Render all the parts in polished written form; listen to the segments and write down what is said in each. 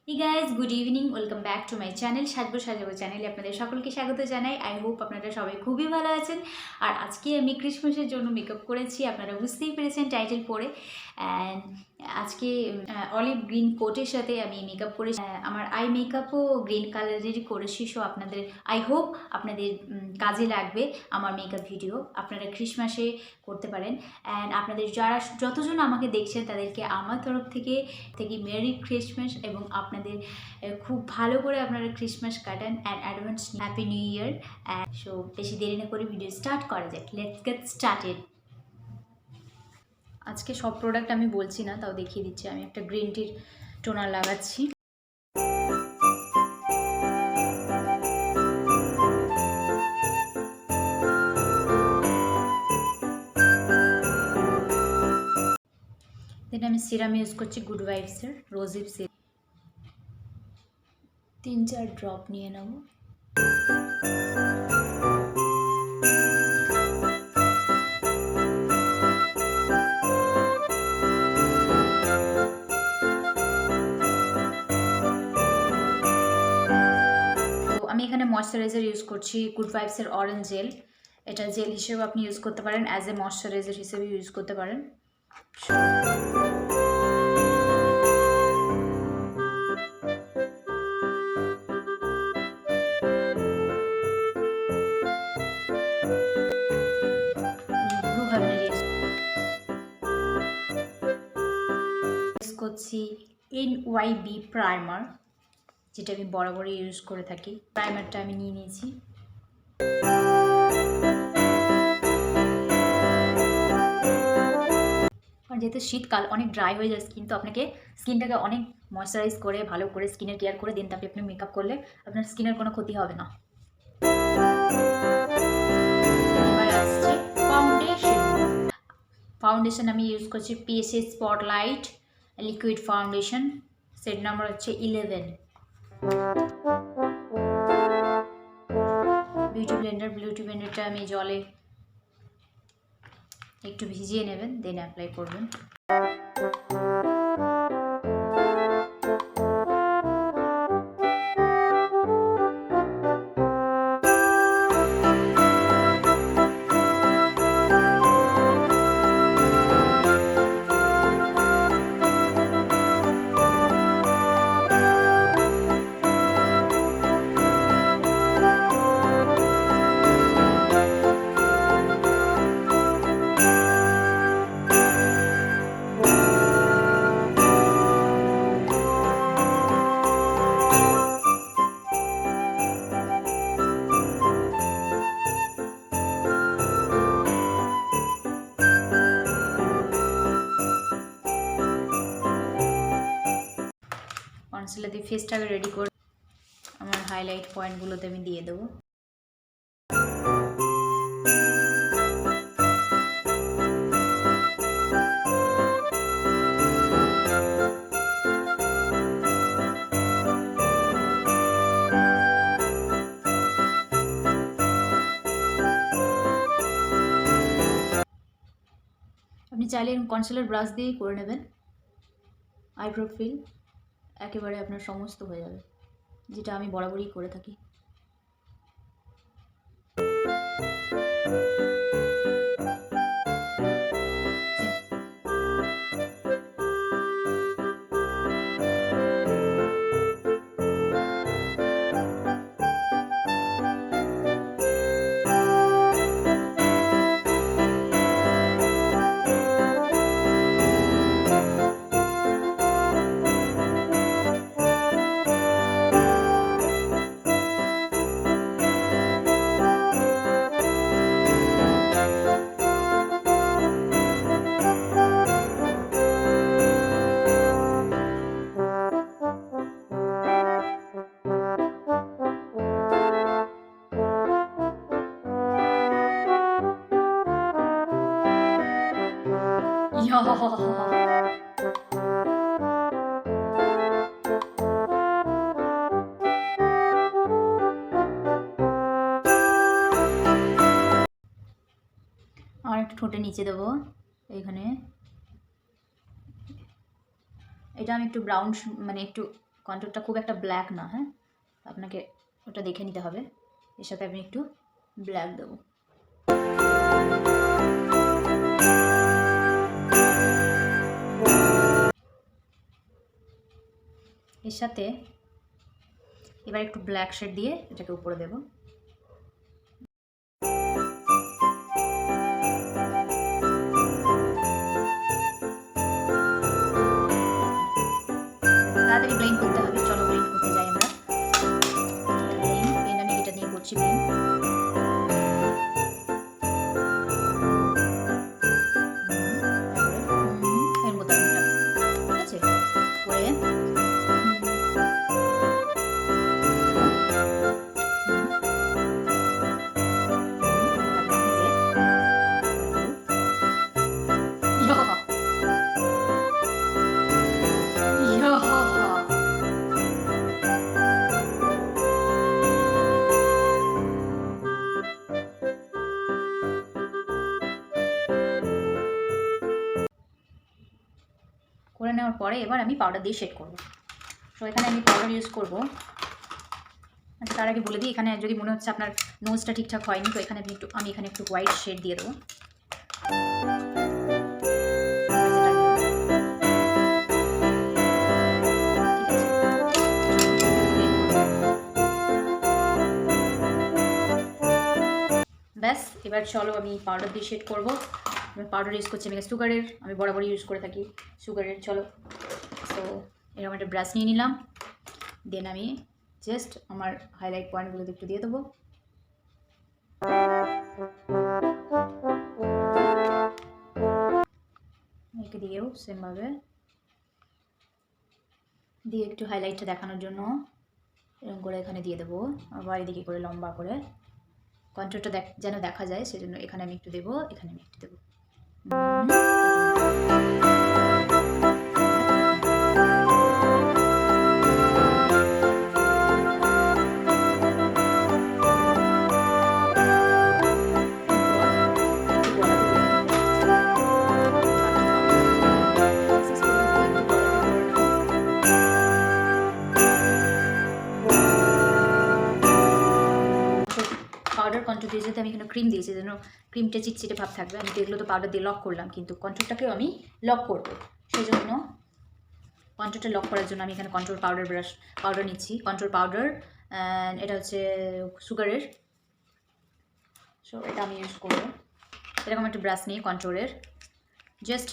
Hey guys, good evening. Welcome back to my channel সাজবো সাজাবো চ্যানেলে আপনাদের সকলকে স্বাগত জানাই। আই হোপ আপনারা সবাই খুবই ভালো আছেন। আর আজকে আমি ক্রিসমাসের জন্য মেকআপ করেছি, আপনারা বুঝতেই পেরেছেন টাইটেল পড়ে। অ্যান্ড আজকে অলিভ গ্রিন কোটের সাথে আমি মেকআপ করেছি। আমার আই মেকআপও গ্রিন কালারেরই করেছি। সো আপনাদের আই হোপ আপনাদের কাজে লাগবে আমার মেকআপ ভিডিও। আপনারা ক্রিসমাসে করতে পারেন। অ্যান্ড আপনাদের যারা যতজন আমাকে দেখছেন তাদেরকে আমার তরফ থেকে মেরি ক্রিসমাস এবং আপনাদের খুব ভালো করে আপনারা ক্রিসমাস কাটান and advance happy new year. And so বেশি দেরি না করে ভিডিও স্টার্ট করা যাক। Let's get started. আজকে সব প্রোডাক্ট আমি বলছি না, তাও দেখিয়ে দিচ্ছি। আমি একটা গ্রিন টির টোনার লাগাচ্ছি। দেন আমি সিরাম ইউজ করছি গুড ভাইবসের রোজিপ সিরাম। 3-4 ড্রপ নিয়ে নেব। আমি এখানে ময়শ্চারাইজার ইউজ করছি গুড ভাইবসের অরেঞ্জ জেল। এটা জেল হিসেবে আপনি ইউজ করতে পারেন, অ্যাজ এ ময়শ্চারাইজার হিসেবে ইউজ করতে পারেন। ইউজ করছি NYB প্রাইমার, যেটা আমি বরাবরই ইউজ করে থাকি। প্রাইমারটা আমি নিয়ে নিয়েছি। কারণ যেহেতু শীতকাল অনেক ড্রাই হয়ে যায় স্কিন, তো আপনাকে স্কিনটাকে অনেক ময়শ্চারাইজ করে ভালো করে স্কিনের কেয়ার করে দিন, তারপরে আপনি মেকআপ করলে আপনার স্কিনের কোনো ক্ষতি হবে না। এবার আসছে ফাউন্ডেশন আমি ইউজ করছি PSA spotlight liquid foundation, set number হচ্ছে 11। বিউটি ব্লেন্ডারটা আমি জলে একটু ভিজিয়ে নেবেন, দেন অ্যাপ্লাই করবেন। কনসিলার দিয়ে ফেসটাকে রেডি করে আমার হাইলাইট পয়েন্টগুলোতে আমি দিয়ে দেবো। আপনি চাইলে কনসিলার ব্রাশ দিয়েই করে নেবেন। আইব্রো ফিল একেবারে আপনার সমস্ত হয়ে যাবে, যেটা আমি বরাবরই করে থাকি। আর একটু ঠোঁটে নিচে দেবো এখানে। এটা আমি একটু ব্রাউন মানে একটু কন্ট্রোলটা খুব একটা ব্ল্যাক না, হ্যাঁ, আপনাকে ওটা দেখে নিতে হবে। এর সাথে আমি একটু ব্ল্যাক দেবো। এর সাথে এবার একটু ব্ল্যাক শেড দিয়ে এটাকে উপরে দেবো। তাড়াতাড়ি ব্লেন্ড করতে হবে, চলো ব্লেন্ড করতে যাই আমরা। ব্লেন্ড আমি এটা নিয়ে করছি ব্লেন্ড। এর মতো ঠিক আছে করে করে নেওয়ার পরে এবার আমি পাউডার দিয়ে শেড করবো। তো এখানে আমি পাউডার ইউজ করবো। আচ্ছা, তার আগে বলে দিই, এখানে যদি মনে হচ্ছে আপনার নোজটা ঠিকঠাক হয়নি, তো এখানে আমি এখানে একটু হোয়াইট শেড দিয়ে দেবো। ব্যাস, এবার চলো আমি পাউডার দিয়ে শেড করবো। পাউডার ইউজ করছি আমি সুগারের, আমি বরাবরই ইউজ করে থাকি সুগারের। চলো, তো এরকম একটা ব্রাশ নিয়ে নিলাম। দেন আমি জাস্ট আমার হাইলাইট পয়েন্টগুলোতে একটু দিয়ে দেবো। একে দিয়েও সেমভাবে দিয়ে একটু হাইলাইটটা দেখানোর জন্য এরকম করে এখানে দিয়ে দেবো। আবার এদিকে করে লম্বা করে কন্ট্রোলটা যেন দেখা যায়, সেজন্য এখানে আমি একটু দেবো, এখানে আমি একটু দেবো। পাউডার কন্ট্রোল দিয়ে যেতে আমি এখানে ক্রিম দিয়েছি, যেন ক্রিমটা চিটচিটে ভাব থাকবে। আমি তো এগুলো তো পাউডার দিয়ে লক করলাম, কিন্তু কন্ট্রোলটাকেও আমি লক করবো। সেই জন্য কন্ট্রোলটা লক করার জন্য আমি এখানে কন্ট্রোল পাউডার নিচ্ছি। কন্ট্রোল পাউডার, এটা হচ্ছে সুগারের। সো এটা আমি ইউজ করবো। এরকম একটা ব্রাশ নিয়ে কন্ট্রোলের জাস্ট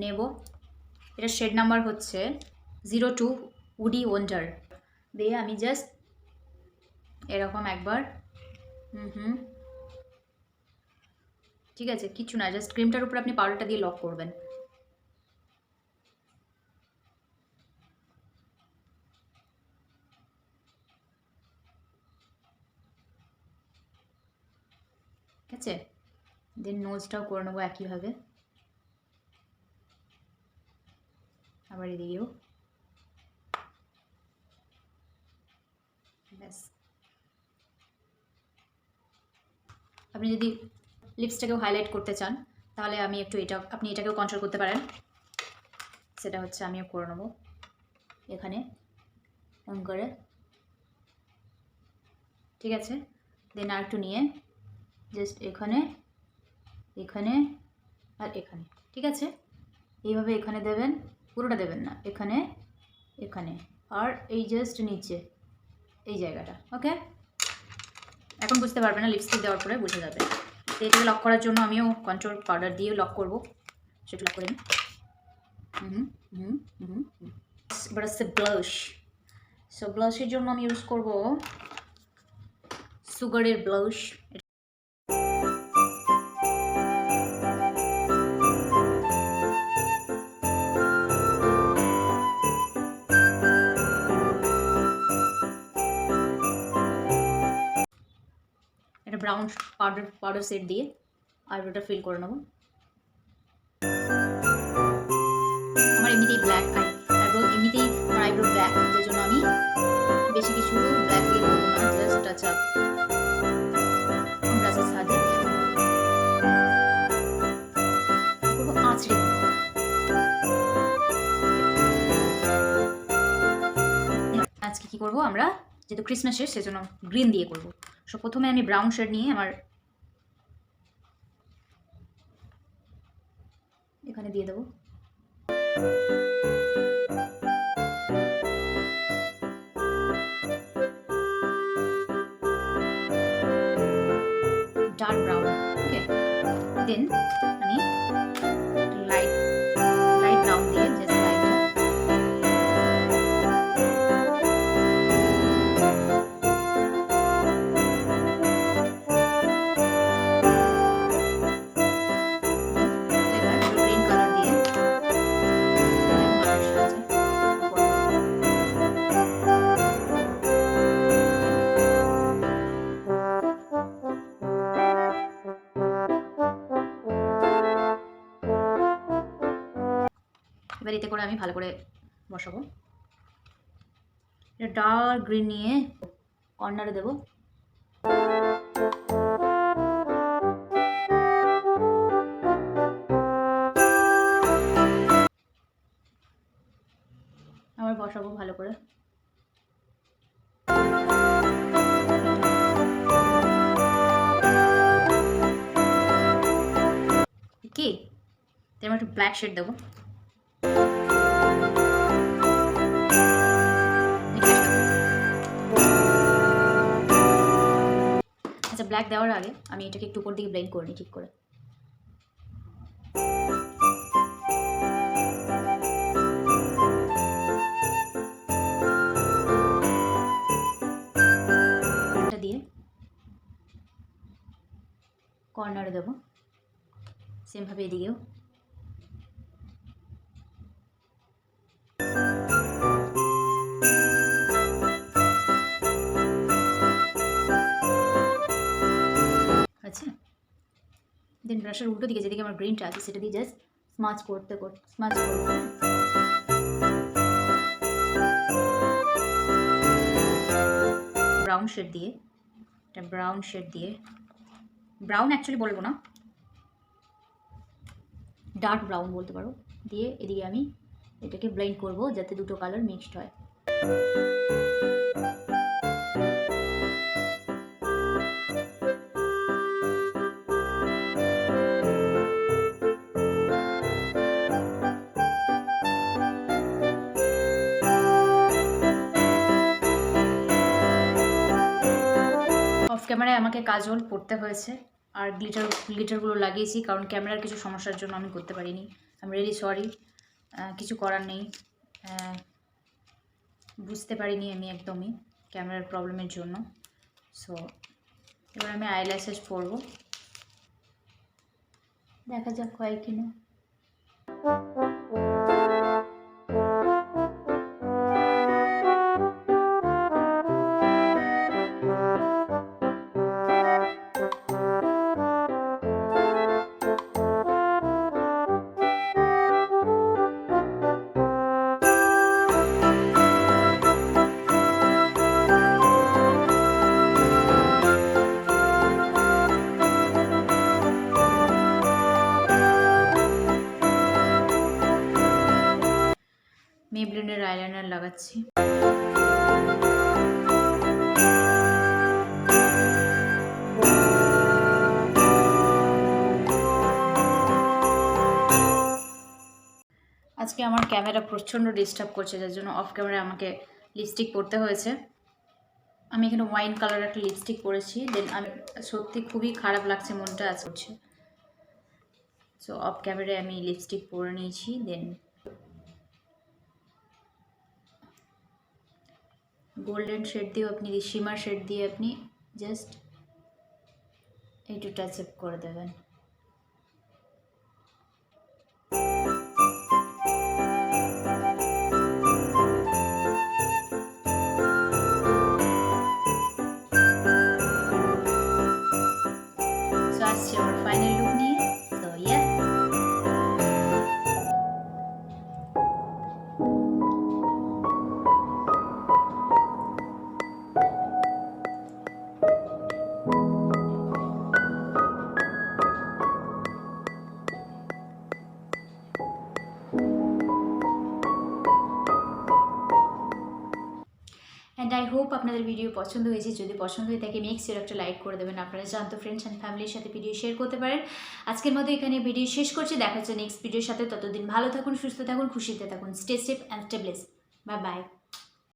নেব। এটা শেড নাম্বার হচ্ছে 02 উডি ওয়ান্ডার দিয়ে আমি জাস্ট এরকম একবার ঠিক আছে, কিছু না, জাস্ট ক্রিমটার উপর আপনি পাউডারটা দিয়ে লক করবেন। ঠিক আছে, দেন নোজটাও করে নেবো একইভাবে, আবার এদিকেও। ব্যাস, আপনি যদি লিপসটাকেও হাইলাইট করতে চান তাহলে আপনি এটাকেও কন্ট্রোল করতে পারেন। সেটা হচ্ছে আমিও করে নেবো এখানে এমন করে, ঠিক আছে। দেন আর একটু নিয়ে জাস্ট এখানে এখানে আর এখানে, ঠিক আছে। এইভাবে এখানে দেবেন, পুরোটা দেবেন না, এখানে এখানে আর এই জাস্ট নিচে এই জায়গাটা। ওকে, এখন বুঝতে পারবে না, লিপস্টিক দেওয়ার পরে বুঝে যাবে। তো এটাকে লক করার জন্য আমিও কন্ট্রোল পাউডার দিয়ে লক করবো। সেটা লক করে নিই। এবার হচ্ছে ব্লাশ। সো ব্লাশের জন্য আমি ইউজ করবো সুগারের ব্লাশ। এটা ব্রাউন পাউডার সেট দিয়ে আইব্রোটা ফিল করে নেবো। আমার এমনিতেই ব্ল্যাক আইব্রো, এমনিতেই আমার আইব্রো ব্ল্যাক, যে জন্য আমি বেশি কিছু ব্ল্যাক দিয়ে করবো না, জাস্ট টাচ আপ ব্রাশের সাহায্যে আঁচড়ে আজকে কী করবো আমরা, যেহেতু ক্রিসমাস শেষ সেজন্য গ্রিন দিয়ে করবো। সো প্রথমে আমি ব্রাউন শেড নিয়ে আমার এখানে দিয়ে দেবো। ডার্ক ব্রাউন, ওকে। দেন আমি লাইট ব্রাউন দিয়ে জাস্ট লাইটটা গ্রিন কালার দিয়ে এবার এতে করে আমি ভালো করে বসাবো। এটা ডার্ক গ্রিন নিয়ে কর্নারে দেবো। আবার বসাবো ভালো করে। কি আমি একটু ব্ল্যাক শেড দেবো। আচ্ছা, ব্ল্যাক দেওয়ার আগে আমি এটাকে একটু উপর দিকে ব্লেন্ড করে নিই ঠিক করে। এটা দিয়ে কর্নারে দেবো, সেমভাবে এদিকেও। আচ্ছা, দেন ব্রাশের উল্টো দিকে যেদিকে আমার গ্রিনটা আছে সেটা দিয়ে জাস্ট স্মাচ করবো। ব্রাউন শেড দিয়ে, এটা ব্রাউন শেড দিয়ে, ব্রাউন অ্যাকচুয়ালি বলবো না, ডার্ক ব্রাউন বলতে পারো, দিয়ে এদিকে আমি এটাকে ব্লেন্ড করব যাতে দুটো কালার মিক্সড হয়। অফ ক্যামেরায় আমাকে কাজল পরতে হয়েছে আর গ্লিটারগুলো লাগিয়েছি, কারণ ক্যামেরার কিছু সমস্যার জন্য আমি করতে পারিনি। আই এম রিয়েলি সরি, কিছু করার নেই। বুঝতে পারিনি আমি একদমই ক্যামেরার প্রবলেমের জন্য। সো এবার আমি আইল্যাশেস পরবো, দেখা যাক হয় কিনা। মেবলিনের আইলাইনার লাগাচ্ছি। আজকে আমার ক্যামেরা প্রচণ্ড ডিস্টার্ব করছে, যার জন্য অফ ক্যামেরায় আমাকে লিপস্টিক পরতে হয়েছে। আমি এখানে ওয়াইন কালার একটা লিপস্টিক পরেছি। দেন আমি সত্যি খুবই খারাপ লাগছে, মনটা আজ করছে। সো অফ ক্যামেরায় আমি লিপস্টিক পরে নিয়েছি। দেন গোল্ডেন শেড দিয়েও আপনি, শিমার শেড দিয়ে আপনি জাস্ট একটু টাচ আপ করে দেবেন। সো আসছে আমার ফাইনাল লুক নিয়ে। So yeah, and I hope আপনাদের ভিডিও পছন্দ হয়েছে। যদি পছন্দ হয়ে থাকে মেক শিওর একটা লাইক করে দেবেন। আপনারা জানতো ফ্রেন্ডস অ্যান্ড ফ্যামিলির সাথে ভিডিও শেয়ার করতে পারেন। আজকের মতো এখানে ভিডিও শেষ করছি। দেখা হচ্ছে নেক্সট ভিডিওর সাথে। ততদিন ভালো থাকুন, সুস্থ থাকুন, খুশিতে থাকুন। Stay safe and stay blessed. Bye bye.